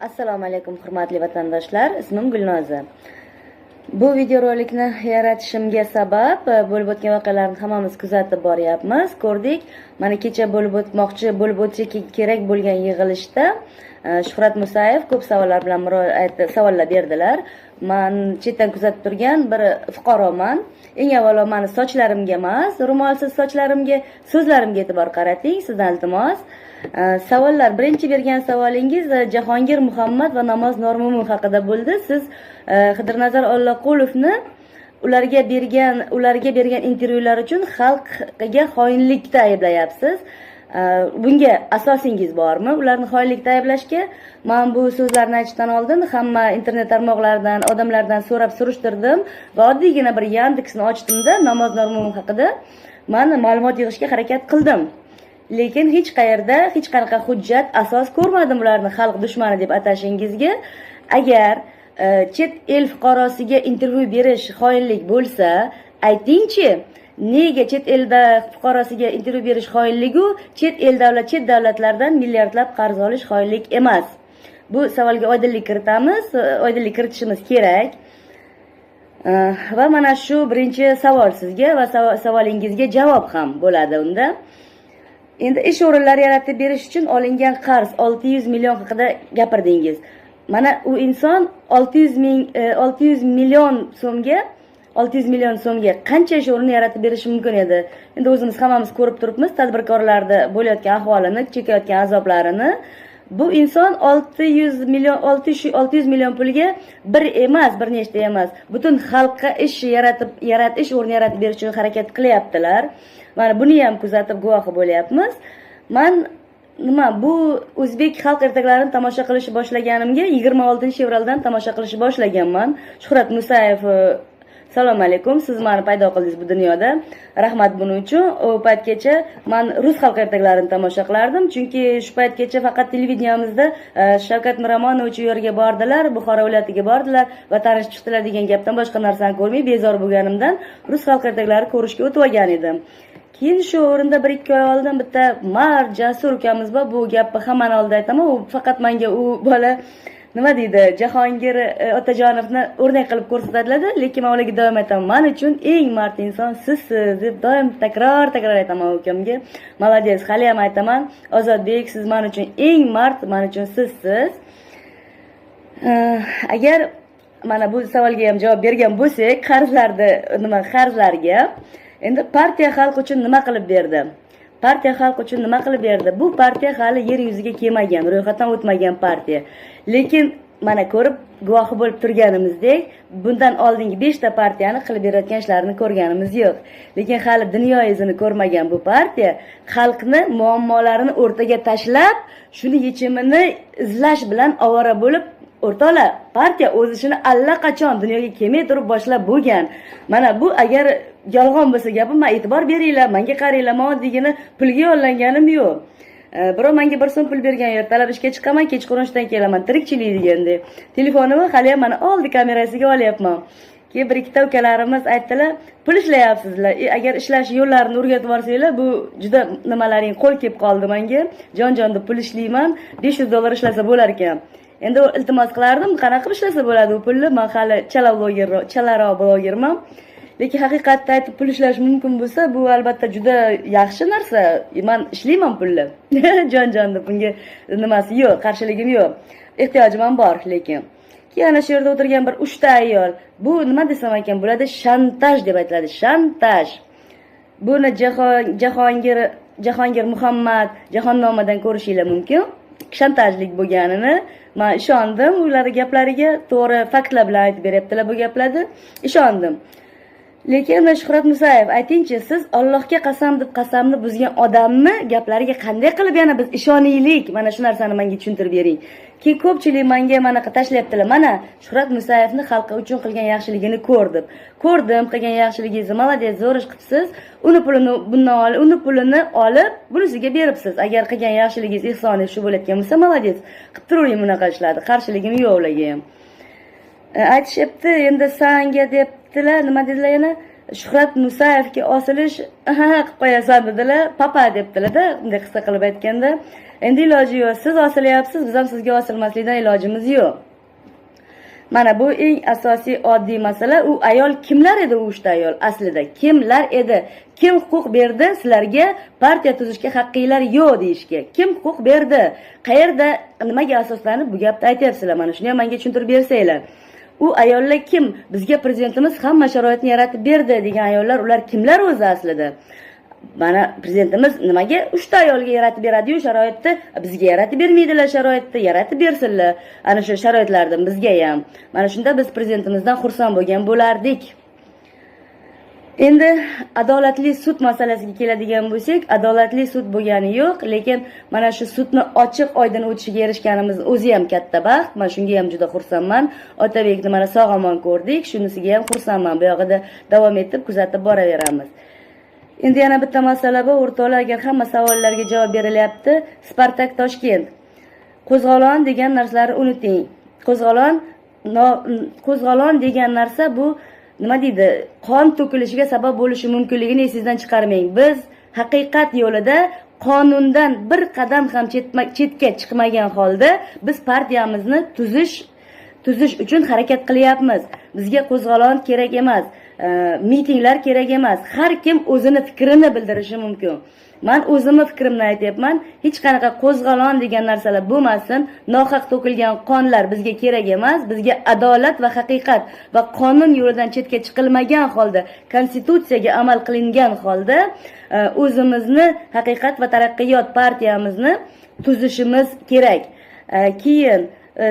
Assalomu alaykum hurmatli vatandoshlar, ismim Gulnoza. Bu videorolikni yaratishimga sabab bo'lib o'tgan voqealarni hammamiz kuzatib boryapmiz, ko'rdik. Mana kecha bo'lib o'tishi kerak bo'lgan yig'ilishda Shuhrat Musayev ko'p savollar bilan savollar berdilar. Men chetdan kuzatib turgan bir fuqaroman. Eng avvalo meni sochlarimga emas, ro'molsiz sochlarimga, so'zlarimga e'tibor qarating, sizdan iltimos. Savollar, birinchi bergan savolingiz Jahongir Muhammad va Namoz Normumov haqida bo'ldi. Siz Xidirnazar Ollaqulovni ularga bergan intervyular uchun xalqqa xoinlikda ayblayapsiz. Bunga asosingiz bormi? Ularni xoinlikda ayblashga? Men bu so'zlarni aytishdan oldin hamma internet tarmoqlaridan, odamlardan so'rab surishtirdim va oddiygina bir Yandexni ochdimda Namoz Normumov haqida men ma'lumot yig'ishga harakat qildim. Lekin hech qayerda hech qanaqa hujjat, asos ko'rmadim ularni xalq dushmani deb atashingizga. Agar chet el fuqarosiga intervyu berish xoinlik bo'lsa, aytingchi, nega chet elda fuqarosiga intervyu berish xoinligu, chet davlatlardan milliardlab qarz olish xoinlik emas? Bu savolga oydinlik kiritishimiz kerak. Va mana shu birinchi savol sizga va savolingizga javob ham bo'ladi unda. Endi ish o'rinlari yaratib berish uchun olingan qarz 600 million haqida gapirdingiz. Mana u inson 600 million so'mga qancha ish o'rni yaratib berishi mumkin edi? Endi o'zimiz hammamiz ko'rib turibmiz tadbirkorlarda bo'layotgan ahvolini, chekayotgan azoblarini. Bu inson 600 million pulga bir nechta emas, butun xalqqa ish o'rni yaratib berish uchun harakat qilyaptilar. Mana buni ham kuzatib guvohi bo'lyapmiz. Bu o'zbek xalq ertaklarini tomosha qilishni boshlaganimga 26-fevraldan tomosha qilishni boshlaganman. Shuhrat Musayev, salom alaykum, siz meni paydo qildingiz bu dunyoda. Rahmat buning uchun. U paytgacha men rus xalq ertaklarini tomosha qilardim, chunki shu paytgacha faqat televideniyamizda Shavkat Miromonovich u yerga bordilar, Buxoro viloyatiga bordilar va tanishib chiqdilar degan gapdan boshqa narsani ko'rmay bezor bo'lganimdan rus xalq ertaklari ko'rishga o'tib olgan edim. Keyin shu o'rinda 1-2 oy oldin bitta Mar Jasur ukamiz bor, bu gapni hammani oldida aytaman, u faqat menga u bola nima deydi, Jahongir Otajonovni o'rnak qilib ko'rsatadilar, lekin men ularga doim aytaman, men uchun eng mard inson sizsiz deb doim takror aytaman ukamga. Молодец, hali ham aytaman, Ozodbek, siz men uchun eng mard, men uchun sizsiz. Agar mana bu savolga ham javob bergan bo'lsak, qarzlarga endi partiya xalq uchun nima qilib berdi? Bu partiya hali yer yuziga kelmagan, ro'yxatdan o'tmagan partiya. Lekin mana ko'rib guvohi bo'lib turganimizdek, bundan oldingi 5 ta partiyani qilib berayotgan ishlarini ko'rganimiz yo'q. Lekin hali dunyo yuzini ko'rmagan bu partiya xalqni muammolarini o'rtaga tashlab, shuni yechimini izlash bilan ovora bo'lib, o'rtoqlar, partiya o'z ishini allaqachon dunyoga kelmay turib boshlab bo'lgan. Mana bu agar yolg'on bo'lsa gapim, men e'tibor beringlar, menga qaranglar, men oddiygina pulga yollanganim yo'q. Birov menga 1 so'm pul bergan yer, talab ishga chiqaman, kechqurundan kelaman, tirikchilik degandek. Telefonimni hali ham mana oldi kamerasiga olyapman. Keyin 1-2 ta ukalarimiz aytdilar, pul ishlayapsizlar. Agar ishlash yo'llarini o'rgatib olsanglar, bu juda nimalaring qo'l kelib qoldi menga. Jon-jonda pul ishlayman, $500 ishlasa bo'lar ekan. Endi iltimos qilardim, qanaqa ishlasa bo'ladi u pulni? Men hali chalaroq blogerman. Lekin haqiqatda aytib pul ishlash mumkin bo'lsa, bu albatta juda yaxshi narsa. Men ishlayman pulni. Jon-jonda bunga nimasi yo'q, qarshiligim yo'q. Ehtiyojim ham bor, lekin. Keyin ana shu yerda o'tirgan bir 3 ta ayol, bu nima desam ekan bo'ladi, shantaj deb aytiladi, shantaj. Buni Jahongir Muhammad Jahonnomadan ko'rishinglar mumkin. Shantajlik bo'lganini men ishondim, ular gaplariga to'g'ri faktlar bilan aytib beryaptilar bu gaplarni. Ishondim. Lekin Shuhrat Musayev, aytingchi, siz Allohga qasam deb qasamni buzgan odamni gaplariga qanday qilib yana biz ishonaylik? Mana shu narsani menga tushuntirib bering. Keyin ko'pchilik menga mana tashlayaptilar. Mana Shuhrat Musayevni xalqqa uchun qilgan yaxshiligini ko'rdim, qilgan yaxshiligingizni, молодец, zo'r ish qilibsiz. Uni pulini olib, bunisiga beribsiz. Agar qilgan yaxshiligingiz, ihsoningiz shu bo'layotgan bo'lsa, молодец. Qilib turing bunaqa ishlarni. Qarshiligim yo'q ularga ham. Aytishyapti, endi sanga debdilar, nima dedilar yana? Shuhrat Musayevga osilish qilib qo'yasan dedilar, papa debdilar-da, bunday qissa qilib aytganda. Endi iloji yo'q, siz osilyapsiz, biz ham sizga osilmaslikdan ilojimiz yo'q. Mana bu eng asosiy oddiy masala. U ayol kimlar edi, u 3 ta ayol aslida? Kimlar edi? Kim huquq berdi sizlarga partiya tuzishga haqqinglar yo'q deyishga? Kim huquq berdi? Qayerda, nimaga asoslanib bu gapni aytyapsizlar? Mana shuni ham menga tushuntirib bersanglar. U ayollar kim? Bizga prezidentimiz hamma sharoitni yaratib berdi degan ayollar, ular kimlar o'zi aslida? Mana prezidentimiz nimaga 3 ta ayolga yaratib beradi-yu sharoitni? Bizga yaratib bermaydilar sharoitni, yaratib bersinlar. Ana shu sharoitlardan bizga ham. Mana shunda biz prezidentimizdan xursand bo'lgan bo'lardik. Endi adolatli sud masalasiga keladigan bo'lsak, adolatli sud bo'lgani yo'q, lekin mana shu sudni ochiq oydin o'tishiga erishganimiz o'zi ham katta baxt. Men shunga ham juda xursandman. Otabekni mana sog'-omon ko'rdik, shunisiga ham xursandman. Bu yog'ida davom etib kuzatib boraveramiz. Endi yana bitta masala bor, o'rtoqlar, agar hamma savollarga javob berilyapti. Spartak Toshkent. Qo'zg'olon degan narsalarni unuting. Qo'zg'olon degan narsa bu nima deydi? Qon to'kilishiga sabab bo'lishi mumkinligini esingizdan chiqarmang. Biz haqiqat yo'lida qonundan bir qadam ham chetga chiqmagan holda biz partiyamizni tuzish uchun harakat qilyapmiz. Bizga qo'zg'olon kerak emas. Mitinglar kerak emas. Har kim o'zini fikrini bildirishi mumkin. Men o'zimni fikrimni aytyapman. Hech qanaqa qo'zg'olon degan narsalar bo'lmasin. Nohaq to'kilgan qonlar bizga kerak emas. Bizga adolat va haqiqat va qonun yo'lidan chetga chiqilmagan holda, konstitutsiyaga amal qilingan holda o'zimizni haqiqat va taraqqiyot partiyamizni tuzishimiz kerak. Keyin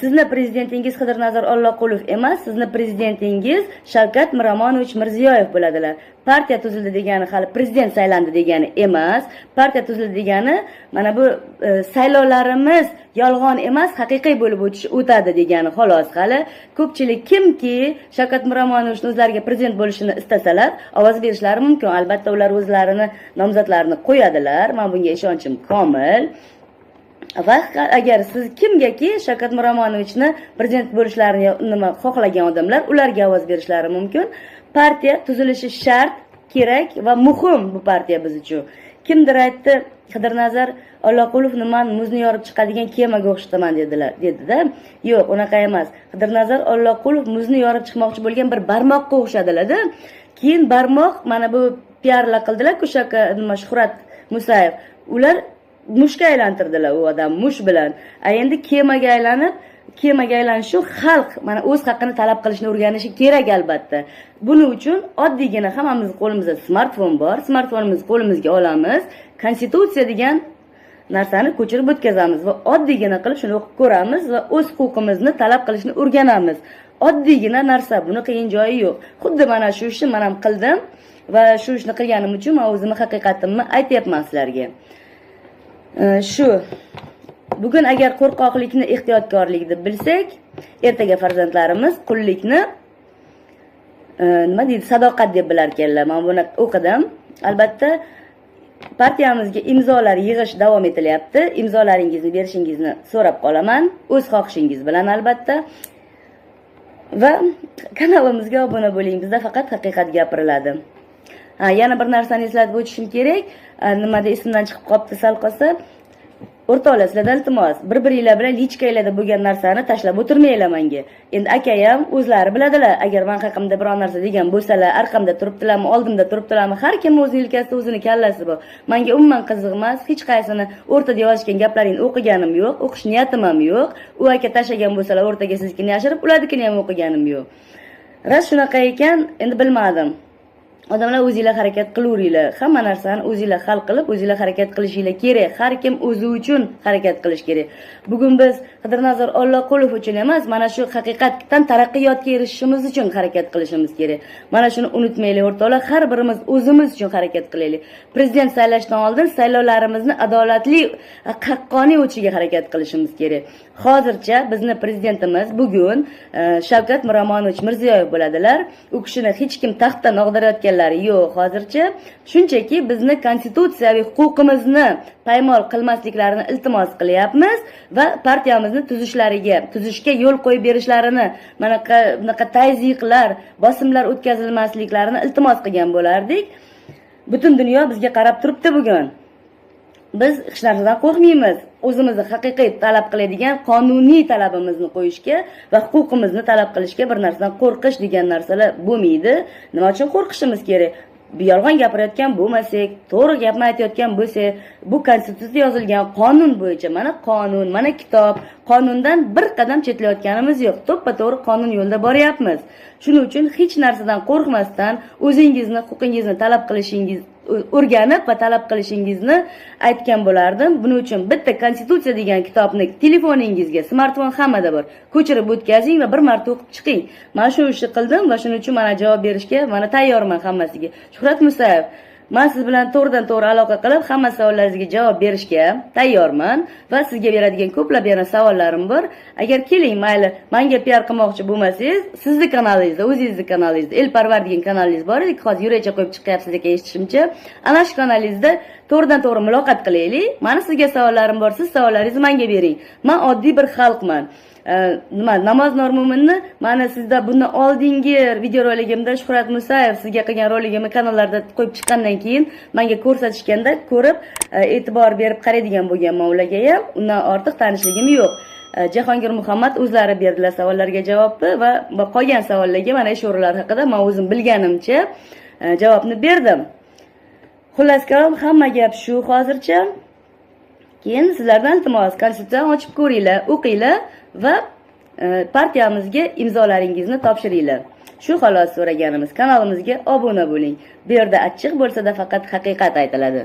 sizni prezidentingiz Xidirnazar Alloqulov emas, sizni prezidentingiz Shavkat Miromonovich Mirziyoyev bo'ladilar. Partiya tuzildi degani hali prezident saylandi degani emas. Partiya tuzildi degani mana bu saylovlarimiz yolg'on emas, haqiqiy bo'lib o'tadi degani xolos. Hali ko'pchilik kimki Shavkat Miromonovichning o'zlariga prezident bo'lishini istasalar, ovoz berishlari mumkin. Albatta ular o'zlarini nomzodlarini qo'yadilar. Men bunga ishonchim komil. Va agar siz kimgaki Shavkat Miromonovichni prezident bo'lishlarini nima xohlagan odamlar, ularga ovoz berishlari mumkin. Partiya tuzilishi shart, kerak va muhim bu partiya biz uchun. Kimdir aytdi, Xidirnazar Alloqulovni men muzni yorib chiqadigan kemaga o'xshataman dedi-da. Yo'q, unaqa emas. Xidirnazar Alloqulov muzni yorib chiqmoqchi bo'lgan bir barmoqqa o'xshadilar-da. Keyin barmoq mana bu PR-la qildilar-ku Shuhrat Musayev. Ular mushga aylantirdilar u odam mush bilan. Endi kemaga aylanish shu xalq mana o'z haqqini talab qilishni o'rganishi kerak albatta. Buning uchun oddiygina hammamiz qo'limizda smartfon bor. Smartfonimizni qo'limizga olamiz. Konstitutsiya degan narsani ko'chirib o'tkazamiz va oddiygina qilib shuni o'qib ko'ramiz va o'z huquqimizni talab qilishni o'rganamiz. Oddiygina narsa, buni qiyin joyi yo'q. Xuddi mana shu ishni men ham qildim va shu ishni qilganim uchun men o'zimni haqiqatimni aytyapman sizlarga. Shu bugun agar qo'rqoqlikni ehtiyotkorlik deb bilsak, ertaga farzandlarimiz qullikni nima deydi, sadoqat deb bilar ekanlar. Men buni o'qidim. Albatta partiyamizga imzolar yig'ish davom etilyapti. Imzolaringizni berishingizni so'rab qolaman, o'z xohishingiz bilan albatta. Va kanalimizga obuna bo'ling. Bizda faqat haqiqat gapiriladi. Yana bir narsani eslatib o'tishim kerak. Nimada esimdan chiqib qolibdi sal qolsa. O'rtoqlar, sizlardan iltimos, bir-biringlar bilan lichkanglarda bo'lgan narsani tashlab o'tirmanglar menga. Endi akayam o'zlari biladilar, agar men haqimda biror narsa degan bo'lsalar, orqamda turibdilarmi, oldimda turibdilarmi, har kim o'zining yelkasida o'zini kallasi bor. Menga umuman qiziq emas, hech qaysini o'rtada yozishgan gaplaringni o'qiganim yo'q, o'qish niyatim ham yo'q. U aka tashlagan bo'lsalar o'rtaga siznikini yashirib, ularnikini ham o'qiganim yo'q. Rost shunaqa ekan, endi bilmadim. Odamlar o'zingizlar harakat qilaveringlar. Hamma narsani o'zingizlar hal qilib, o'zingizlar harakat qilishinglar kerak. Har kim o'zi uchun harakat qilish kerak. Bugun biz Xidirnazar Alloqulov uchun emas, mana shu haqiqatdan taraqqiyotga erishishimiz uchun harakat qilishimiz kerak. Mana shuni unutmaylik o'rtoqlar, har birimiz o'zimiz uchun harakat qilaylik. Prezident saylashdan oldin saylovlarimizni adolatli, haqqoniy o'tishiga harakat qilishimiz kerak. Hozircha bizni prezidentimiz bugun Shavkat Miromonovich Mirziyoyev bo'ladilar. U kishini hech kim taxtdan og'dirayotgan deganlari yo'q hozircha. Shunchaki bizni konstitutsiyaviy huquqimizni paymol qilmasliklarini iltimos qilyapmiz va partiyamizni tuzishga yo'l qo'yib berishlarini, mana bunaqa tazyiqlar, bosimlar o'tkazilmasliklarini iltimos qilgan bo'lardik. Butun dunyo bizga qarab turibdi bugun. Biz hech narsadan qo'rqmaymiz. O'zimizni haqiqiy talab qiladigan qonuniy talabimizni qo'yishga va huquqimizni talab qilishga bir narsadan qo'rqish degan narsalar bo'lmaydi. Nima uchun qo'rqishimiz kerak? Yolg'on gapirayotgan bo'lmasak, to'g'ri gapni aytayotgan bo'lsak, bu konstitutsiyada yozilgan qonun bo'yicha, mana qonun, mana kitob, qonundan bir qadam chetlayotganimiz yo'q. To'ppa-to'g'ri qonun yo'lida boryapmiz. Shuning uchun hech narsadan qo'rqmasdan o'zingizni, huquqingizni talab qilishingiz, o'rganib va talab qilishingizni aytgan bo'lardim. Buning uchun bitta konstitutsiya degan kitobni telefoningizga, smartfon hammada bor, ko'chirib o'tkazing va bir marta o'qib chiqing. Men shu ishni qildim va shuning uchun mana javob berishga mana tayyorman hammasiga. Shuhrat Musayev, men siz bilan to'g'ridan-to'g'ri aloqa qilib, hamma savollaringizga javob berishga tayyorman va sizga beradigan ko'plab yana savollarim bor. Agar keling, mayli, menga PR qilmoqchi bo'lmasangiz, sizni kanalingizda, o'zingizning kanalingizda Elparvar degan kanalingiz bor edi, hozir yurakcha qo'yib chiqyapsiz ekan eshitishimcha. Ana shu kanalingizda to'g'ridan-to'g'ri muloqot qilaylik. Meni sizga savollarim bor, siz savollaringizni menga bering. Men oddiy bir xalqman. Namoz Normuminni mana sizda bundan oldingi videoroligimda Shuhrat Musayev sizga qilgan roligimni kanallarda qo'yib chiqqandan keyin menga ko'rsatishganda ko'rib e'tibor berib qaraydigan bo'lganman ularga ham. Undan ortiq tanishligim yo'q. Jahongir Muhammad o'zlari berdilar savollarga javobni va qolgan savollarga mana shu o'rinlar haqida men o'zim bilganimcha javobni berdim. Xullas kalom, hamma gap shu hozircha. Keyin sizlardan iltimos, konstitutsiyani ochib ko'ringlar, o'qinglar va partiyamizga imzolaringizni topshiringlar. Shu xolos so'raganimiz. Kanalimizga obuna bo'ling. Bu yerda achchiq bo'lsa-da faqat haqiqat aytiladi.